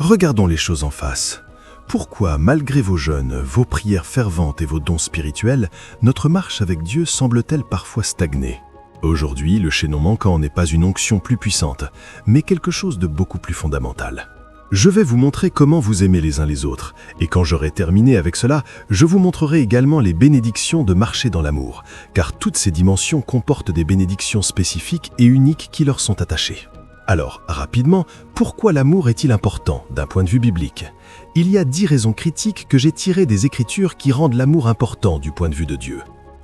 Regardons les choses en face. Pourquoi, malgré vos jeûnes, vos prières ferventes et vos dons spirituels, notre marche avec Dieu semble-t-elle parfois stagner? Aujourd'hui, le chaînon manquant n'est pas une onction plus puissante, mais quelque chose de beaucoup plus fondamental. Je vais vous montrer comment vous aimez les uns les autres, et quand j'aurai terminé avec cela, je vous montrerai également les bénédictions de marcher dans l'amour, car toutes ces dimensions comportent des bénédictions spécifiques et uniques qui leur sont attachées. Alors, rapidement, pourquoi l'amour est-il important d'un point de vue biblique? Il y a 10 raisons critiques que j'ai tirées des Écritures qui rendent l'amour important du point de vue de Dieu.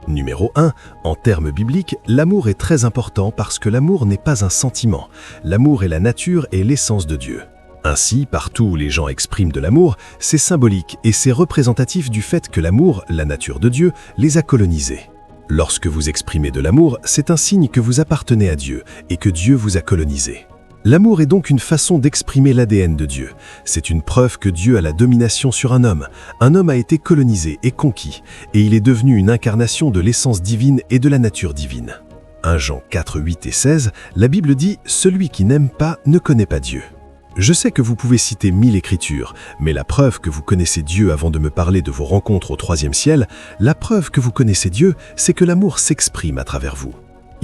Numéro 1, en termes bibliques, l'amour est très important parce que l'amour n'est pas un sentiment. L'amour est la nature et l'essence de Dieu. Ainsi, partout où les gens expriment de l'amour, c'est symbolique et c'est représentatif du fait que l'amour, la nature de Dieu, les a colonisés. Lorsque vous exprimez de l'amour, c'est un signe que vous appartenez à Dieu et que Dieu vous a colonisé. L'amour est donc une façon d'exprimer l'ADN de Dieu. C'est une preuve que Dieu a la domination sur un homme. Un homme a été colonisé et conquis, et il est devenu une incarnation de l'essence divine et de la nature divine. 1 Jean 4, 8 et 16, la Bible dit « Celui qui n'aime pas ne connaît pas Dieu ». Je sais que vous pouvez citer 1000 écritures, mais la preuve que vous connaissez Dieu avant de me parler de vos rencontres au 3e ciel, la preuve que vous connaissez Dieu, c'est que l'amour s'exprime à travers vous.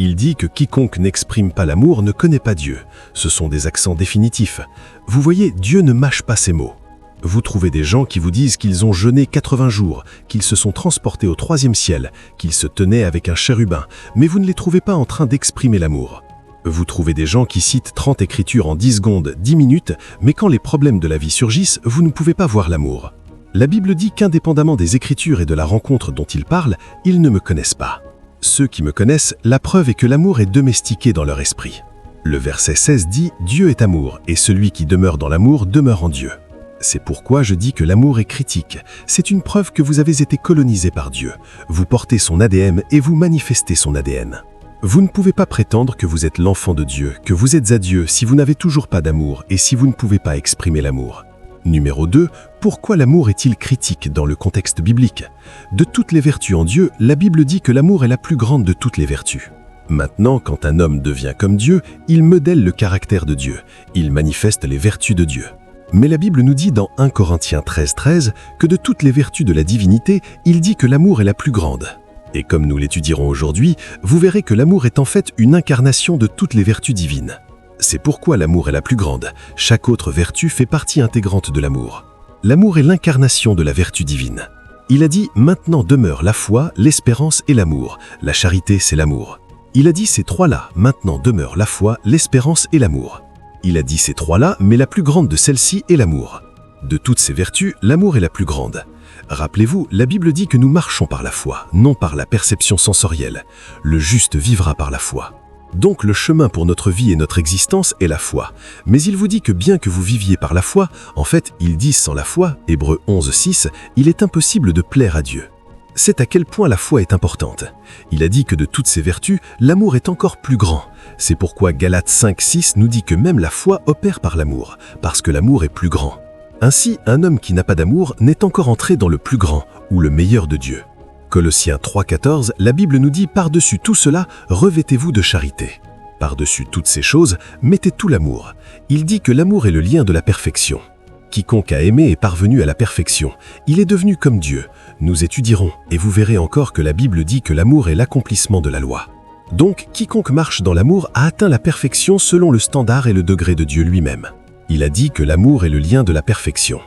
Il dit que quiconque n'exprime pas l'amour ne connaît pas Dieu. Ce sont des accents définitifs. Vous voyez, Dieu ne mâche pas ses mots. Vous trouvez des gens qui vous disent qu'ils ont jeûné 80 jours, qu'ils se sont transportés au 3e ciel, qu'ils se tenaient avec un chérubin, mais vous ne les trouvez pas en train d'exprimer l'amour. Vous trouvez des gens qui citent 30 écritures en 10 secondes, 10 minutes, mais quand les problèmes de la vie surgissent, vous ne pouvez pas voir l'amour. La Bible dit qu'indépendamment des écritures et de la rencontre dont ils parlent, ils ne me connaissent pas. Ceux qui me connaissent, la preuve est que l'amour est domestiqué dans leur esprit. Le verset 16 dit « Dieu est amour, et celui qui demeure dans l'amour demeure en Dieu ». C'est pourquoi je dis que l'amour est critique. C'est une preuve que vous avez été colonisé par Dieu. Vous portez son ADN et vous manifestez son ADN. Vous ne pouvez pas prétendre que vous êtes l'enfant de Dieu, que vous êtes à Dieu si vous n'avez toujours pas d'amour et si vous ne pouvez pas exprimer l'amour. Numéro 2, pourquoi l'amour est-il critique dans le contexte biblique? De toutes les vertus en Dieu, la Bible dit que l'amour est la plus grande de toutes les vertus. Maintenant, quand un homme devient comme Dieu, il modèle le caractère de Dieu, il manifeste les vertus de Dieu. Mais la Bible nous dit dans 1 Corinthiens 13, 13 que de toutes les vertus de la divinité, il dit que l'amour est la plus grande. Et comme nous l'étudierons aujourd'hui, vous verrez que l'amour est en fait une incarnation de toutes les vertus divines. C'est pourquoi l'amour est la plus grande. Chaque autre vertu fait partie intégrante de l'amour. L'amour est l'incarnation de la vertu divine. Il a dit « Maintenant demeure la foi, l'espérance et l'amour. La charité, c'est l'amour. » Il a dit ces trois-là, maintenant demeure la foi, l'espérance et l'amour. Il a dit ces trois-là, mais la plus grande de celles-ci est l'amour. De toutes ces vertus, l'amour est la plus grande. Rappelez-vous, la Bible dit que nous marchons par la foi, non par la perception sensorielle. Le juste vivra par la foi. Donc le chemin pour notre vie et notre existence est la foi. Mais il vous dit que bien que vous viviez par la foi, en fait, il dit sans la foi, Hébreux 11, 6, il est impossible de plaire à Dieu. C'est à quel point la foi est importante. Il a dit que de toutes ces vertus, l'amour est encore plus grand. C'est pourquoi Galates 5, 6 nous dit que même la foi opère par l'amour, parce que l'amour est plus grand. Ainsi, un homme qui n'a pas d'amour n'est encore entré dans le plus grand, ou le meilleur de Dieu. Colossiens 3, 14, la Bible nous dit « Par-dessus tout cela, revêtez-vous de charité ». Par-dessus toutes ces choses, mettez tout l'amour. Il dit que l'amour est le lien de la perfection. Quiconque a aimé est parvenu à la perfection. Il est devenu comme Dieu. Nous étudierons, et vous verrez encore que la Bible dit que l'amour est l'accomplissement de la loi. Donc, quiconque marche dans l'amour a atteint la perfection selon le standard et le degré de Dieu lui-même. Il a dit que l'amour est le lien de la perfection.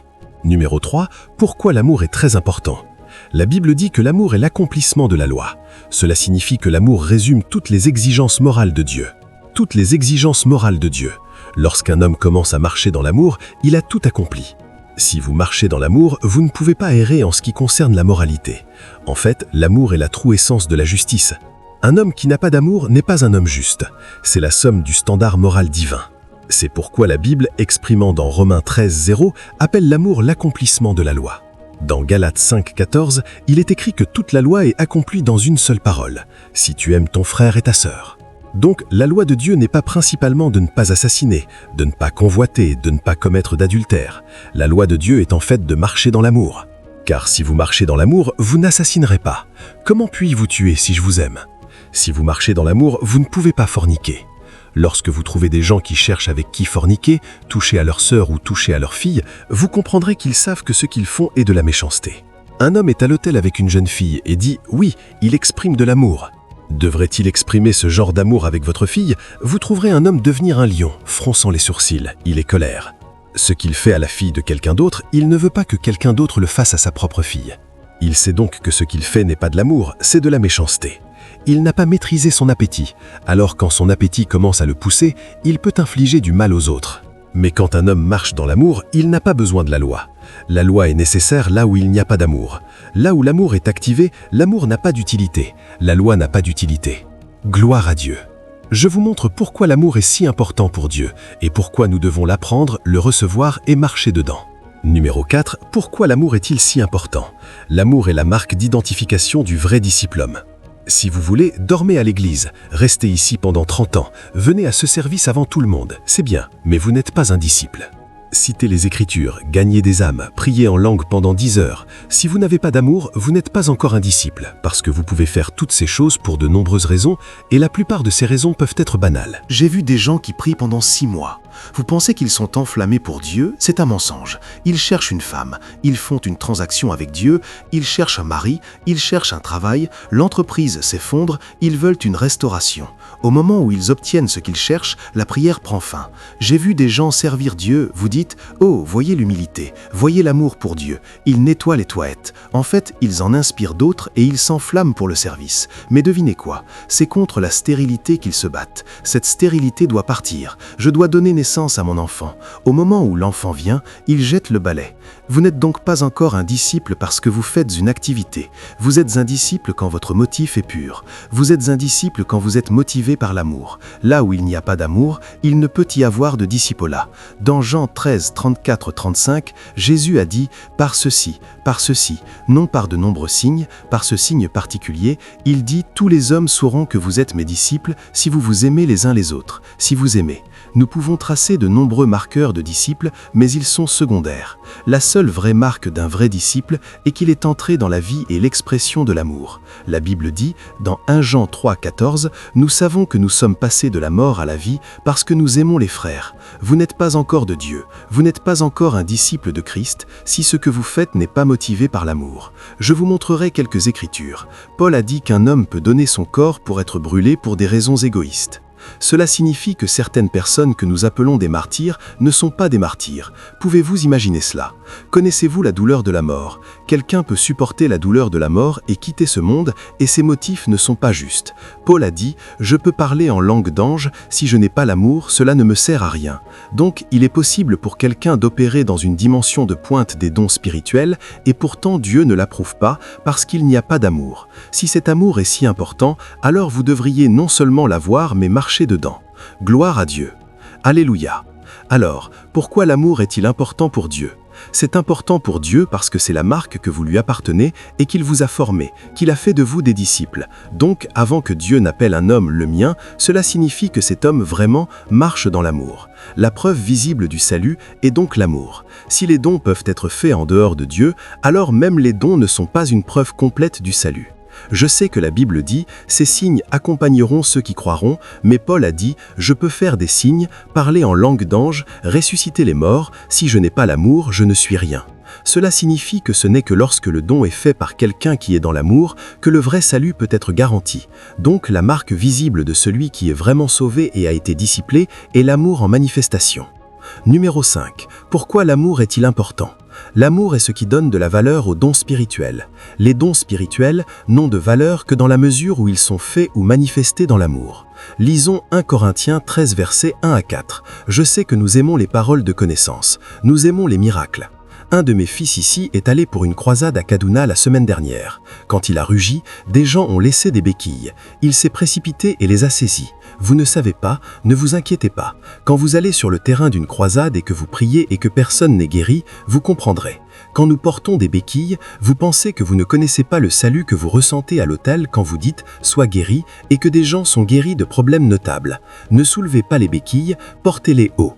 Numéro 3, pourquoi l'amour est très important? La Bible dit que l'amour est l'accomplissement de la loi. Cela signifie que l'amour résume toutes les exigences morales de Dieu. Toutes les exigences morales de Dieu. Lorsqu'un homme commence à marcher dans l'amour, il a tout accompli. Si vous marchez dans l'amour, vous ne pouvez pas errer en ce qui concerne la moralité. En fait, l'amour est la true essence de la justice. Un homme qui n'a pas d'amour n'est pas un homme juste. C'est la somme du standard moral divin. C'est pourquoi la Bible, exprimant dans Romains 13, 0, appelle l'amour l'accomplissement de la loi. Dans Galates 5, 14, il est écrit que toute la loi est accomplie dans une seule parole. Si tu aimes ton frère et ta sœur. Donc, la loi de Dieu n'est pas principalement de ne pas assassiner, de ne pas convoiter, de ne pas commettre d'adultère. La loi de Dieu est en fait de marcher dans l'amour. Car si vous marchez dans l'amour, vous n'assassinerez pas. Comment puis-je vous tuer si je vous aime? Si vous marchez dans l'amour, vous ne pouvez pas forniquer. Lorsque vous trouvez des gens qui cherchent avec qui forniquer, toucher à leur sœur ou toucher à leur fille, vous comprendrez qu'ils savent que ce qu'ils font est de la méchanceté. Un homme est à l'hôtel avec une jeune fille et dit « oui, il exprime de l'amour ». Devrait-il exprimer ce genre d'amour avec votre fille? Vous trouverez un homme devenir un lion, fronçant les sourcils, il est colère. Ce qu'il fait à la fille de quelqu'un d'autre, il ne veut pas que quelqu'un d'autre le fasse à sa propre fille. Il sait donc que ce qu'il fait n'est pas de l'amour, c'est de la méchanceté. Il n'a pas maîtrisé son appétit, alors quand son appétit commence à le pousser, il peut infliger du mal aux autres. Mais quand un homme marche dans l'amour, il n'a pas besoin de la loi. La loi est nécessaire là où il n'y a pas d'amour. Là où l'amour est activé, l'amour n'a pas d'utilité. La loi n'a pas d'utilité. Gloire à Dieu. Je vous montre pourquoi l'amour est si important pour Dieu et pourquoi nous devons l'apprendre, le recevoir et marcher dedans. Numéro 4. Pourquoi l'amour est-il si important? L'amour est la marque d'identification du vrai disciple-homme. Si vous voulez, dormez à l'église, restez ici pendant 30 ans, venez à ce service avant tout le monde, c'est bien, mais vous n'êtes pas un disciple. Citez les Écritures, gagnez des âmes, priez en langue pendant 10 heures. Si vous n'avez pas d'amour, vous n'êtes pas encore un disciple, parce que vous pouvez faire toutes ces choses pour de nombreuses raisons, et la plupart de ces raisons peuvent être banales. J'ai vu des gens qui prient pendant 6 mois. Vous pensez qu'ils sont enflammés pour Dieu? C'est un mensonge. Ils cherchent une femme, ils font une transaction avec Dieu, ils cherchent un mari, ils cherchent un travail, l'entreprise s'effondre, ils veulent une restauration. Au moment où ils obtiennent ce qu'ils cherchent, la prière prend fin. J'ai vu des gens servir Dieu, vous dites « Oh, voyez l'humilité, voyez l'amour pour Dieu, ils nettoient les toilettes. » En fait, ils en inspirent d'autres et ils s'enflamment pour le service. Mais devinez quoi? C'est contre la stérilité qu'ils se battent. Cette stérilité doit partir. Je dois donner naissance à mon enfant. Au moment où l'enfant vient, il jette le balai. Vous n'êtes donc pas encore un disciple parce que vous faites une activité. Vous êtes un disciple quand votre motif est pur. Vous êtes un disciple quand vous êtes motivé par l'amour. Là où il n'y a pas d'amour, il ne peut y avoir de discipolat. Dans Jean 13, 34-35, Jésus a dit « par ceci, non par de nombreux signes, par ce signe particulier, il dit « tous les hommes sauront que vous êtes mes disciples si vous vous aimez les uns les autres, si vous aimez ». Nous pouvons tracer de nombreux marqueurs de disciples, mais ils sont secondaires. La seule vraie marque d'un vrai disciple est qu'il est entré dans la vie et l'expression de l'amour. La Bible dit, dans 1 Jean 3, 14, « Nous savons que nous sommes passés de la mort à la vie parce que nous aimons les frères. Vous n'êtes pas encore de Dieu, vous n'êtes pas encore un disciple de Christ si ce que vous faites n'est pas motivé par l'amour. » Je vous montrerai quelques écritures. Paul a dit qu'un homme peut donner son corps pour être brûlé pour des raisons égoïstes. Cela signifie que certaines personnes que nous appelons des martyrs ne sont pas des martyrs. Pouvez-vous imaginer cela? Connaissez-vous la douleur de la mort? Quelqu'un peut supporter la douleur de la mort et quitter ce monde, et ses motifs ne sont pas justes. Paul a dit « Je peux parler en langue d'ange, si je n'ai pas l'amour, cela ne me sert à rien. » Donc, il est possible pour quelqu'un d'opérer dans une dimension de pointe des dons spirituels, et pourtant Dieu ne l'approuve pas parce qu'il n'y a pas d'amour. Si cet amour est si important, alors vous devriez non seulement l'avoir, mais marcher dedans. Gloire à Dieu. Alléluia. Alors, pourquoi l'amour est-il important pour Dieu? C'est important pour Dieu parce que c'est la marque que vous lui appartenez et qu'il vous a formé, qu'il a fait de vous des disciples. Donc, avant que Dieu n'appelle un homme le mien, cela signifie que cet homme vraiment marche dans l'amour. La preuve visible du salut est donc l'amour. Si les dons peuvent être faits en dehors de Dieu, alors même les dons ne sont pas une preuve complète du salut. Je sais que la Bible dit « Ces signes accompagneront ceux qui croiront », mais Paul a dit « Je peux faire des signes, parler en langue d'ange, ressusciter les morts, si je n'ai pas l'amour, je ne suis rien ». Cela signifie que ce n'est que lorsque le don est fait par quelqu'un qui est dans l'amour que le vrai salut peut être garanti. Donc la marque visible de celui qui est vraiment sauvé et a été disciplé est l'amour en manifestation. Numéro 5. Pourquoi l'amour est-il important? L'amour est ce qui donne de la valeur aux dons spirituels. Les dons spirituels n'ont de valeur que dans la mesure où ils sont faits ou manifestés dans l'amour. Lisons 1 Corinthiens 13 versets 1 à 4. Je sais que nous aimons les paroles de connaissance. Nous aimons les miracles. Un de mes fils ici est allé pour une croisade à Kaduna la semaine dernière. Quand il a rugi, des gens ont laissé des béquilles. Il s'est précipité et les a saisis. Vous ne savez pas, ne vous inquiétez pas. Quand vous allez sur le terrain d'une croisade et que vous priez et que personne n'est guéri, vous comprendrez. Quand nous portons des béquilles, vous pensez que vous ne connaissez pas le salut que vous ressentez à l'autel quand vous dites « sois guéri » et que des gens sont guéris de problèmes notables. Ne soulevez pas les béquilles, portez-les haut.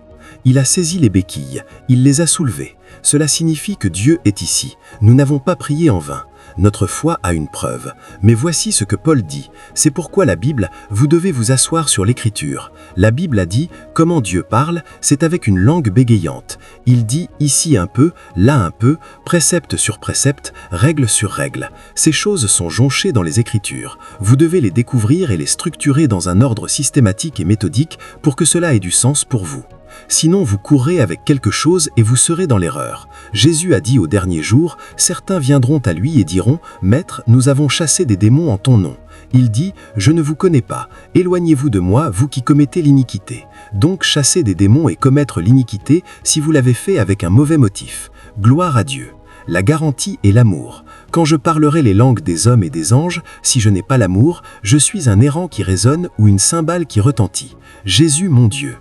Il a saisi les béquilles, il les a soulevées. Cela signifie que Dieu est ici. Nous n'avons pas prié en vain. Notre foi a une preuve. Mais voici ce que Paul dit. C'est pourquoi la Bible, vous devez vous asseoir sur l'Écriture. La Bible a dit, comment Dieu parle, c'est avec une langue bégayante. Il dit ici un peu, là un peu, précepte sur précepte, règle sur règle. Ces choses sont jonchées dans les Écritures. Vous devez les découvrir et les structurer dans un ordre systématique et méthodique pour que cela ait du sens pour vous. Sinon vous courrez avec quelque chose et vous serez dans l'erreur. Jésus a dit au dernier jour, certains viendront à lui et diront, « Maître, nous avons chassé des démons en ton nom. » Il dit, « Je ne vous connais pas, éloignez-vous de moi, vous qui commettez l'iniquité. » Donc chasser des démons et commettre l'iniquité si vous l'avez fait avec un mauvais motif. Gloire à Dieu. La garantie est l'amour. Quand je parlerai les langues des hommes et des anges, si je n'ai pas l'amour, je suis un errant qui résonne ou une cymbale qui retentit. Jésus mon Dieu.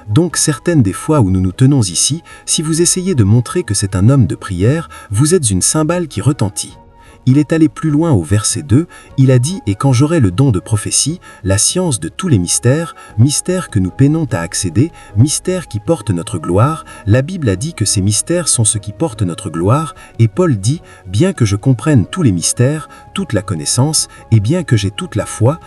Donc certaines des fois où nous nous tenons ici, si vous essayez de montrer que c'est un homme de prière, vous êtes une cymbale qui retentit. Il est allé plus loin au verset 2, il a dit « Et quand j'aurai le don de prophétie, la science de tous les mystères, mystères que nous peinons à accéder, mystères qui portent notre gloire, la Bible a dit que ces mystères sont ceux qui portent notre gloire, et Paul dit « Bien que je comprenne tous les mystères, toute la connaissance, et bien que j'ai toute la foi,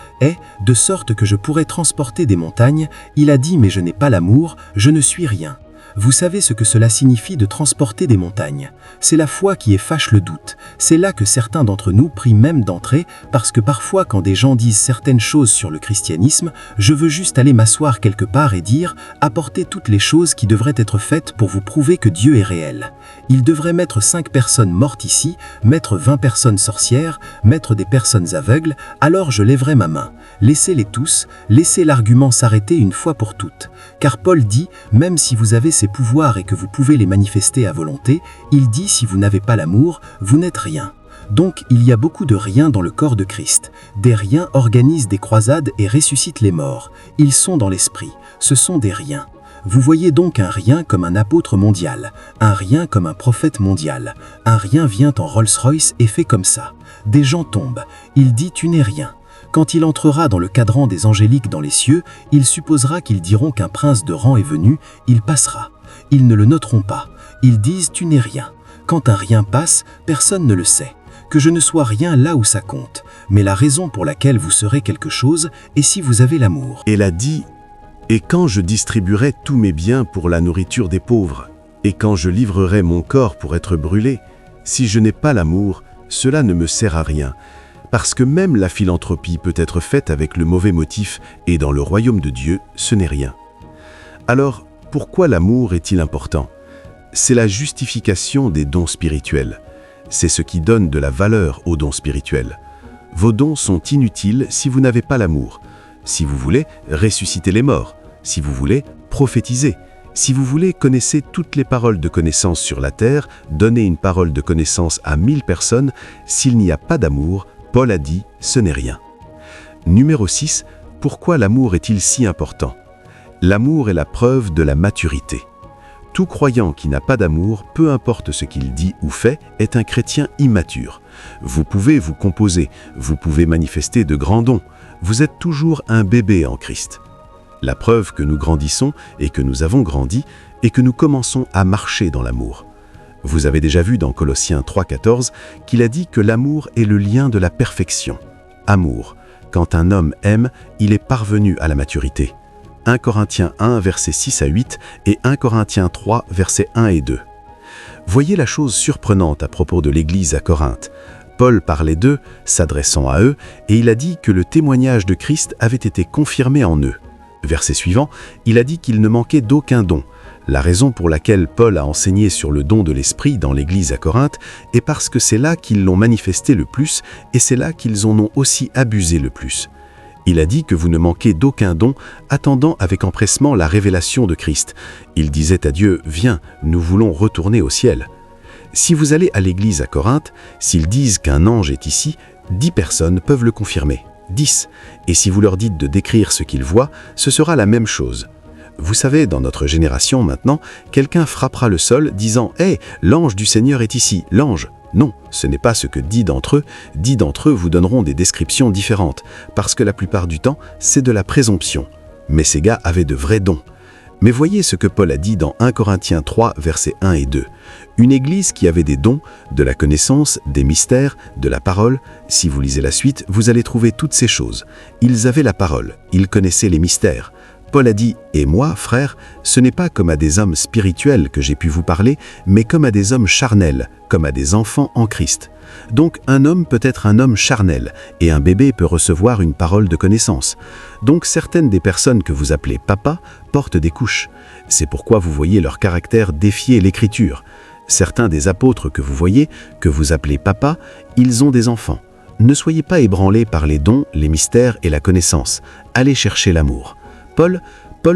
de sorte que je pourrais transporter des montagnes, il a dit « Mais je n'ai pas l'amour, je ne suis rien ». Vous savez ce que cela signifie de transporter des montagnes. C'est la foi qui efface le doute. C'est là que certains d'entre nous prient même d'entrer, parce que parfois quand des gens disent certaines choses sur le christianisme, je veux juste aller m'asseoir quelque part et dire « Apportez toutes les choses qui devraient être faites pour vous prouver que Dieu est réel. » Il devrait mettre 5 personnes mortes ici, mettre 20 personnes sorcières, mettre des personnes aveugles, alors je lèverai ma main. Laissez-les tous, laissez l'argument s'arrêter une fois pour toutes. Car Paul dit, même si vous avez ces pouvoirs et que vous pouvez les manifester à volonté, il dit si vous n'avez pas l'amour, vous n'êtes rien. Donc il y a beaucoup de riens dans le corps de Christ. Des riens organisent des croisades et ressuscitent les morts. Ils sont dans l'esprit, ce sont des riens. Vous voyez donc un rien comme un apôtre mondial, un rien comme un prophète mondial. Un rien vient en Rolls-Royce et fait comme ça. Des gens tombent, il dit tu n'es rien. Quand il entrera dans le cadran des angéliques dans les cieux, il supposera qu'ils diront qu'un prince de rang est venu, il passera. Ils ne le noteront pas. Ils disent « tu n'es rien ». Quand un rien passe, personne ne le sait. Que je ne sois rien là où ça compte. Mais la raison pour laquelle vous serez quelque chose est si vous avez l'amour. Elle a dit « Et quand je distribuerai tous mes biens pour la nourriture des pauvres, et quand je livrerai mon corps pour être brûlé, si je n'ai pas l'amour, cela ne me sert à rien. » Parce que même la philanthropie peut être faite avec le mauvais motif, et dans le royaume de Dieu, ce n'est rien. Alors, pourquoi l'amour est-il important? C'est la justification des dons spirituels. C'est ce qui donne de la valeur aux dons spirituels. Vos dons sont inutiles si vous n'avez pas l'amour. Si vous voulez, ressusciter les morts. Si vous voulez, prophétiser. Si vous voulez, connaissez toutes les paroles de connaissance sur la terre, donnez une parole de connaissance à 1000 personnes. S'il n'y a pas d'amour, Paul a dit, ce n'est rien. Numéro 6, pourquoi l'amour est-il si important? L'amour est la preuve de la maturité. Tout croyant qui n'a pas d'amour, peu importe ce qu'il dit ou fait, est un chrétien immature. Vous pouvez vous composer, vous pouvez manifester de grands dons, vous êtes toujours un bébé en Christ. La preuve que nous grandissons et que nous avons grandi est que nous commençons à marcher dans l'amour. Vous avez déjà vu dans Colossiens 3,14 qu'il a dit que l'amour est le lien de la perfection. Amour. Quand un homme aime, il est parvenu à la maturité. 1 Corinthiens 1, versets 6 à 8 et 1 Corinthiens 3, versets 1 et 2. Voyez la chose surprenante à propos de l'Église à Corinthe. Paul parlait d'eux, s'adressant à eux, et il a dit que le témoignage de Christ avait été confirmé en eux. Verset suivant, il a dit qu'il ne manquait d'aucun don. La raison pour laquelle Paul a enseigné sur le don de l'Esprit dans l'Église à Corinthe est parce que c'est là qu'ils l'ont manifesté le plus et c'est là qu'ils en ont aussi abusé le plus. Il a dit que vous ne manquez d'aucun don, attendant avec empressement la révélation de Christ. Il disait à Dieu, « Viens, nous voulons retourner au ciel. » Si vous allez à l'Église à Corinthe, s'ils disent qu'un ange est ici, 10 personnes peuvent le confirmer. 10. Et si vous leur dites de décrire ce qu'ils voient, ce sera la même chose. Vous savez, dans notre génération maintenant, quelqu'un frappera le sol disant « Hé, l'ange du Seigneur est ici, l'ange !» Non, ce n'est pas ce que 10 d'entre eux. 10 d'entre eux vous donneront des descriptions différentes, parce que la plupart du temps, c'est de la présomption. Mais ces gars avaient de vrais dons. Mais voyez ce que Paul a dit dans 1 Corinthiens 3, versets 1 et 2. Une église qui avait des dons, de la connaissance, des mystères, de la parole. Si vous lisez la suite, vous allez trouver toutes ces choses. Ils avaient la parole, ils connaissaient les mystères. Paul a dit « Et moi, frères, ce n'est pas comme à des hommes spirituels que j'ai pu vous parler, mais comme à des hommes charnels, comme à des enfants en Christ. » Donc un homme peut être un homme charnel, et un bébé peut recevoir une parole de connaissance. Donc certaines des personnes que vous appelez papa portent des couches. C'est pourquoi vous voyez leur caractère défier l'Écriture. Certains des apôtres que vous voyez, que vous appelez papa, ils ont des enfants. Ne soyez pas ébranlés par les dons, les mystères et la connaissance. Allez chercher l'amour. Paul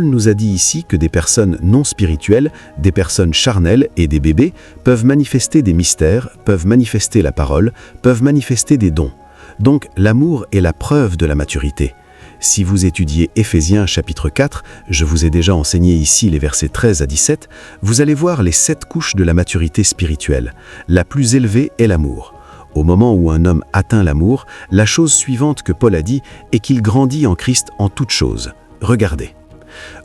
nous a dit ici que des personnes non spirituelles, des personnes charnelles et des bébés peuvent manifester des mystères, peuvent manifester la parole, peuvent manifester des dons. Donc l'amour est la preuve de la maturité. Si vous étudiez Éphésiens chapitre 4, je vous ai déjà enseigné ici les versets 13 à 17, vous allez voir les 7 couches de la maturité spirituelle. La plus élevée est l'amour. Au moment où un homme atteint l'amour, la chose suivante que Paul a dit est qu'il grandit en Christ en toutes choses. Regardez.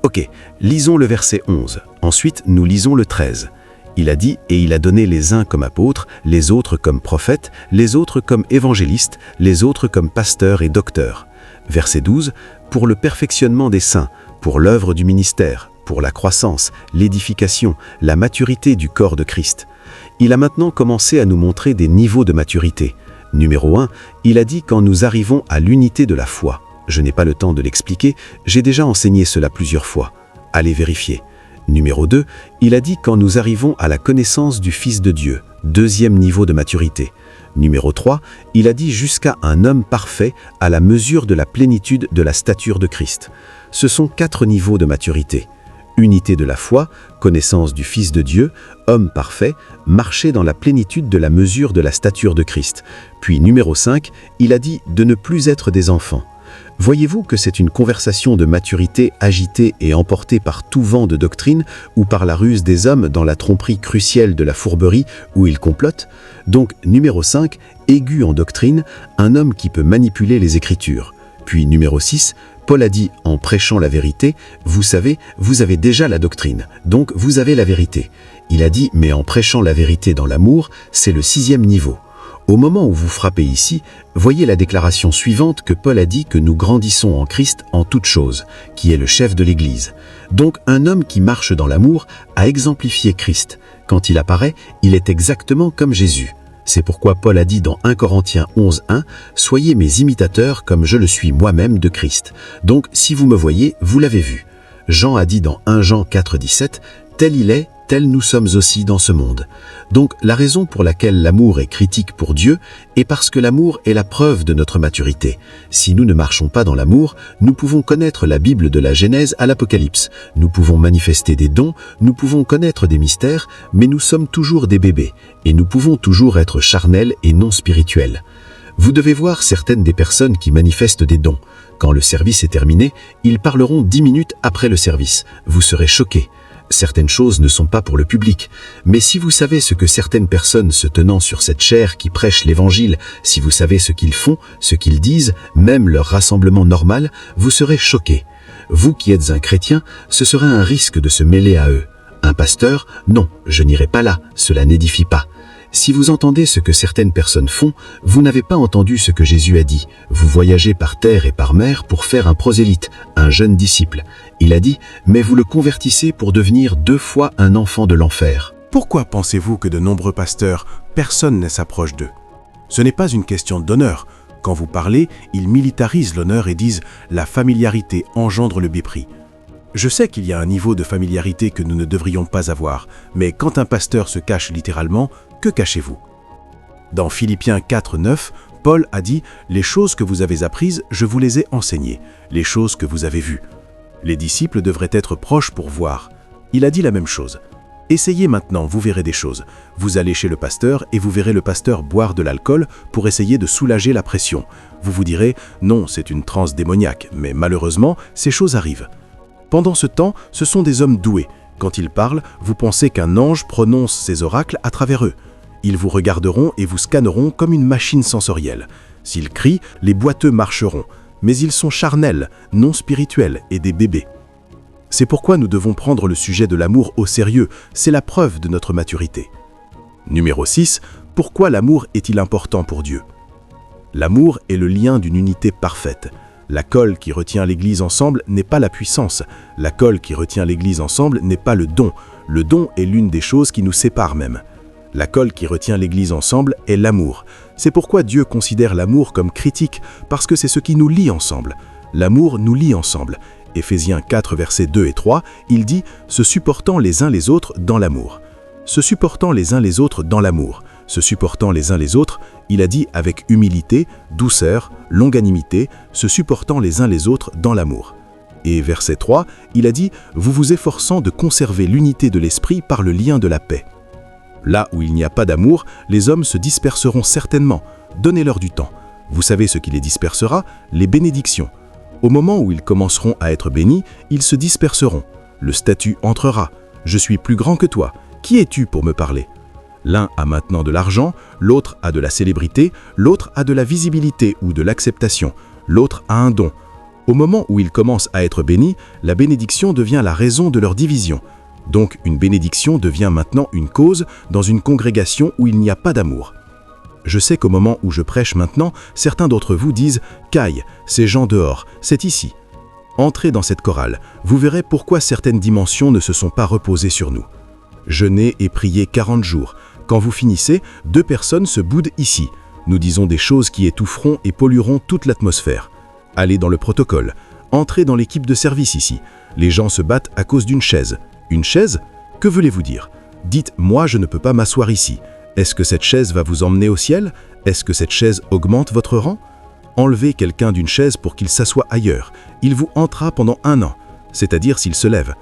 Ok, lisons le verset 11. Ensuite, nous lisons le 13. Il a dit « Et il a donné les uns comme apôtres, les autres comme prophètes, les autres comme évangélistes, les autres comme pasteurs et docteurs. » Verset 12. « Pour le perfectionnement des saints, pour l'œuvre du ministère, pour la croissance, l'édification, la maturité du corps de Christ. » Il a maintenant commencé à nous montrer des niveaux de maturité. Numéro 1, il a dit « Quand nous arrivons à l'unité de la foi ». Je n'ai pas le temps de l'expliquer, j'ai déjà enseigné cela plusieurs fois. Allez vérifier. Numéro 2, il a dit quand nous arrivons à la connaissance du Fils de Dieu, 2e niveau de maturité. Numéro 3, il a dit jusqu'à un homme parfait à la mesure de la plénitude de la stature de Christ. Ce sont 4 niveaux de maturité. Unité de la foi, connaissance du Fils de Dieu, homme parfait, marcher dans la plénitude de la mesure de la stature de Christ. Puis numéro 5, il a dit de ne plus être des enfants. Voyez-vous que c'est une conversation de maturité agitée et emportée par tout vent de doctrine ou par la ruse des hommes dans la tromperie crucielle de la fourberie où ils complotent? Donc, numéro 5, aigu en doctrine, un homme qui peut manipuler les Écritures. Puis numéro 6, Paul a dit en prêchant la vérité, vous savez, vous avez déjà la doctrine, donc vous avez la vérité. Il a dit, mais en prêchant la vérité dans l'amour, c'est le 6e niveau. Au moment où vous frappez ici, voyez la déclaration suivante que Paul a dit que nous grandissons en Christ en toutes choses, qui est le chef de l'Église. Donc un homme qui marche dans l'amour a exemplifié Christ. Quand il apparaît, il est exactement comme Jésus. C'est pourquoi Paul a dit dans 1 Corinthiens 11, 1 « Soyez mes imitateurs comme je le suis moi-même de Christ. » Donc si vous me voyez, vous l'avez vu. Jean a dit dans 1 Jean 4, 17 « Tel il est, tel nous sommes aussi dans ce monde. » Donc la raison pour laquelle l'amour est critique pour Dieu est parce que l'amour est la preuve de notre maturité. Si nous ne marchons pas dans l'amour, nous pouvons connaître la Bible de la Genèse à l'Apocalypse. Nous pouvons manifester des dons, nous pouvons connaître des mystères, mais nous sommes toujours des bébés et nous pouvons toujours être charnels et non spirituels. Vous devez voir certaines des personnes qui manifestent des dons. Quand le service est terminé, ils parleront 10 minutes après le service. Vous serez choqués. Certaines choses ne sont pas pour le public, mais si vous savez ce que certaines personnes se tenant sur cette chaire qui prêchent l'évangile, si vous savez ce qu'ils font, ce qu'ils disent, même leur rassemblement normal, vous serez choqués. Vous qui êtes un chrétien, ce serait un risque de se mêler à eux. Un pasteur, non, je n'irai pas là, cela n'édifie pas. Si vous entendez ce que certaines personnes font, vous n'avez pas entendu ce que Jésus a dit. Vous voyagez par terre et par mer pour faire un prosélyte, un jeune disciple. Il a dit, mais vous le convertissez pour devenir 2 fois un enfant de l'enfer. Pourquoi pensez-vous que de nombreux pasteurs, personne ne s'approche d'eux? Ce n'est pas une question d'honneur. Quand vous parlez, ils militarisent l'honneur et disent « la familiarité engendre le mépris ». Je sais qu'il y a un niveau de familiarité que nous ne devrions pas avoir, mais quand un pasteur se cache littéralement, que cachez-vous? Dans Philippiens 4, 9, Paul a dit « Les choses que vous avez apprises, je vous les ai enseignées, les choses que vous avez vues. » Les disciples devraient être proches pour voir. Il a dit la même chose. Essayez maintenant, vous verrez des choses. Vous allez chez le pasteur et vous verrez le pasteur boire de l'alcool pour essayer de soulager la pression. Vous vous direz « Non, c'est une transe démoniaque », mais malheureusement, ces choses arrivent. Pendant ce temps, ce sont des hommes doués. Quand ils parlent, vous pensez qu'un ange prononce ses oracles à travers eux. Ils vous regarderont et vous scanneront comme une machine sensorielle. S'ils crient, les boiteux marcheront. Mais ils sont charnels, non spirituels et des bébés. C'est pourquoi nous devons prendre le sujet de l'amour au sérieux, c'est la preuve de notre maturité. Numéro 6. Pourquoi l'amour est-il important pour Dieu? L'amour est le lien d'une unité parfaite. La colle qui retient l'Église ensemble n'est pas la puissance. La colle qui retient l'Église ensemble n'est pas le don. Le don est l'une des choses qui nous séparent même. La colle qui retient l'Église ensemble est l'amour. C'est pourquoi Dieu considère l'amour comme critique, parce que c'est ce qui nous lie ensemble. L'amour nous lie ensemble. Éphésiens 4, versets 2 et 3, il dit « se supportant les uns les autres dans l'amour ». Se supportant les uns les autres dans l'amour. Se supportant les uns les autres, il a dit avec humilité, douceur, longanimité, se supportant les uns les autres dans l'amour. Et verset 3, il a dit « vous vous efforçant de conserver l'unité de l'esprit par le lien de la paix ». Là où il n'y a pas d'amour, les hommes se disperseront certainement. Donnez-leur du temps. Vous savez ce qui les dispersera? Les bénédictions. Au moment où ils commenceront à être bénis, ils se disperseront. Le statut entrera. « Je suis plus grand que toi. Qui es-tu pour me parler ?» L'un a maintenant de l'argent, l'autre a de la célébrité, l'autre a de la visibilité ou de l'acceptation, l'autre a un don. Au moment où ils commencent à être bénis, la bénédiction devient la raison de leur division. Donc une bénédiction devient maintenant une cause dans une congrégation où il n'y a pas d'amour. Je sais qu'au moment où je prêche maintenant, certains d'entre vous disent « Caille, ces gens dehors, c'est ici ». Entrez dans cette chorale, vous verrez pourquoi certaines dimensions ne se sont pas reposées sur nous. Jeûnez et priez 40 jours. Quand vous finissez, 2 personnes se boudent ici. Nous disons des choses qui étoufferont et pollueront toute l'atmosphère. Allez dans le protocole. Entrez dans l'équipe de service ici. Les gens se battent à cause d'une chaise. Une chaise? Que voulez-vous dire? Dites « moi je ne peux pas m'asseoir ici ». Est-ce que cette chaise va vous emmener au ciel? Est-ce que cette chaise augmente votre rang? Enlevez quelqu'un d'une chaise pour qu'il s'assoie ailleurs. Il vous hantera pendant 1 an, c'est-à-dire s'il se lève.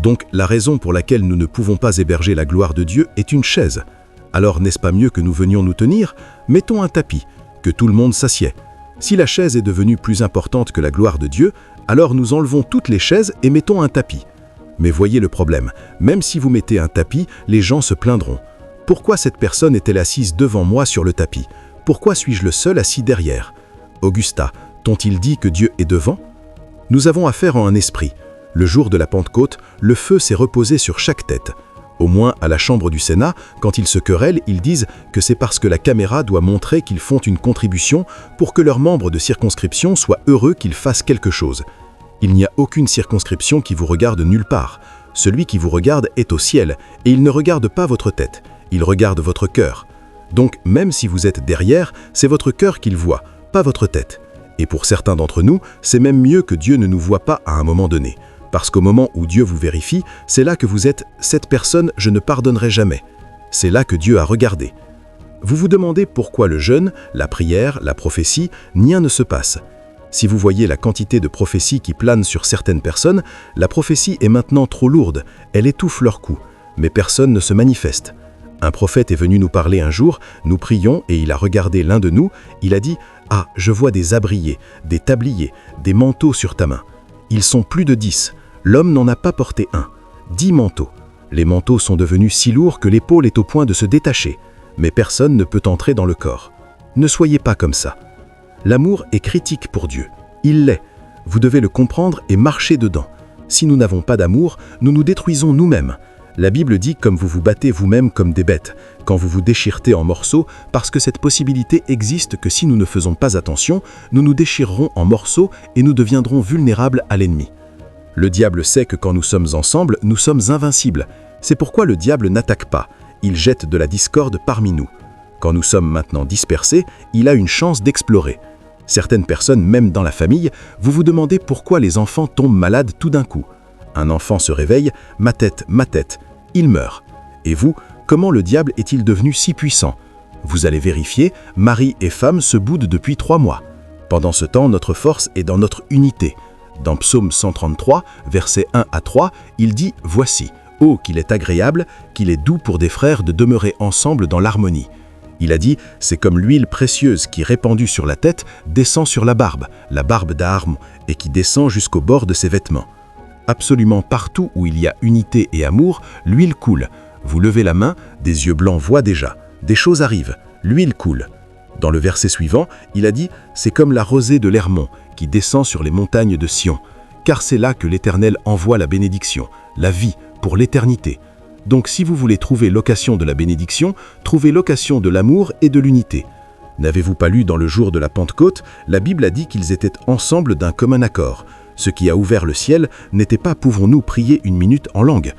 Donc la raison pour laquelle nous ne pouvons pas héberger la gloire de Dieu est une chaise. Alors n'est-ce pas mieux que nous venions nous tenir? Mettons un tapis, que tout le monde s'assied. Si la chaise est devenue plus importante que la gloire de Dieu, alors nous enlevons toutes les chaises et mettons un tapis. Mais voyez le problème, même si vous mettez un tapis, les gens se plaindront. Pourquoi cette personne est-elle assise devant moi sur le tapis? Pourquoi suis-je le seul assis derrière? Augusta, t'ont-ils dit que Dieu est devant? Nous avons affaire à un esprit. Le jour de la Pentecôte, le feu s'est reposé sur chaque tête. Au moins à la chambre du Sénat, quand ils se querellent, ils disent que c'est parce que la caméra doit montrer qu'ils font une contribution pour que leurs membres de circonscription soient heureux qu'ils fassent quelque chose. Il n'y a aucune circonscription qui vous regarde nulle part. Celui qui vous regarde est au ciel, et il ne regarde pas votre tête, il regarde votre cœur. Donc même si vous êtes derrière, c'est votre cœur qu'il voit, pas votre tête. Et pour certains d'entre nous, c'est même mieux que Dieu ne nous voit pas à un moment donné. Parce qu'au moment où Dieu vous vérifie, c'est là que vous êtes « cette personne, je ne pardonnerai jamais ». C'est là que Dieu a regardé. Vous vous demandez pourquoi le jeûne, la prière, la prophétie, rien ne se passe. Si vous voyez la quantité de prophéties qui planent sur certaines personnes, la prophétie est maintenant trop lourde, elle étouffe leur cou, mais personne ne se manifeste. Un prophète est venu nous parler un jour, nous prions et il a regardé l'un de nous, il a dit « Ah, je vois des abriers, des tabliers, des manteaux sur ta main. Ils sont plus de 10. L'homme n'en a pas porté un. 10 manteaux. Les manteaux sont devenus si lourds que l'épaule est au point de se détacher. Mais personne ne peut entrer dans le corps. Ne soyez pas comme ça. L'amour est critique pour Dieu. Il l'est. Vous devez le comprendre et marcher dedans. Si nous n'avons pas d'amour, nous nous détruisons nous-mêmes. La Bible dit comme vous vous battez vous-même comme des bêtes, quand vous vous déchiretez en morceaux, parce que cette possibilité existe que si nous ne faisons pas attention, nous nous déchirerons en morceaux et nous deviendrons vulnérables à l'ennemi. Le diable sait que quand nous sommes ensemble, nous sommes invincibles. C'est pourquoi le diable n'attaque pas. Il jette de la discorde parmi nous. Quand nous sommes maintenant dispersés, il a une chance d'explorer. Certaines personnes, même dans la famille, vous vous demandez pourquoi les enfants tombent malades tout d'un coup. Un enfant se réveille, ma tête, il meurt. Et vous, comment le diable est-il devenu si puissant? Vous allez vérifier, mari et femme se boudent depuis 3 mois. Pendant ce temps, notre force est dans notre unité. Dans Psaume 133, versets 1 à 3, il dit « Voici, oh, qu'il est agréable, qu'il est doux pour des frères de demeurer ensemble dans l'harmonie. » Il a dit « C'est comme l'huile précieuse qui, répandue sur la tête, descend sur la barbe d'Aaron, et qui descend jusqu'au bord de ses vêtements. » Absolument partout où il y a unité et amour, l'huile coule. Vous levez la main, des yeux blancs voient déjà. Des choses arrivent, l'huile coule. Dans le verset suivant, il a dit « C'est comme la rosée de l'Hermon qui descend sur les montagnes de Sion, car c'est là que l'Éternel envoie la bénédiction, la vie, pour l'éternité. Donc si vous voulez trouver l'occasion de la bénédiction, trouvez l'occasion de l'amour et de l'unité. N'avez-vous pas lu dans le jour de la Pentecôte, la Bible a dit qu'ils étaient ensemble d'un commun accord. Ce qui a ouvert le ciel n'était pas « pouvons-nous prier une minute en langue ?»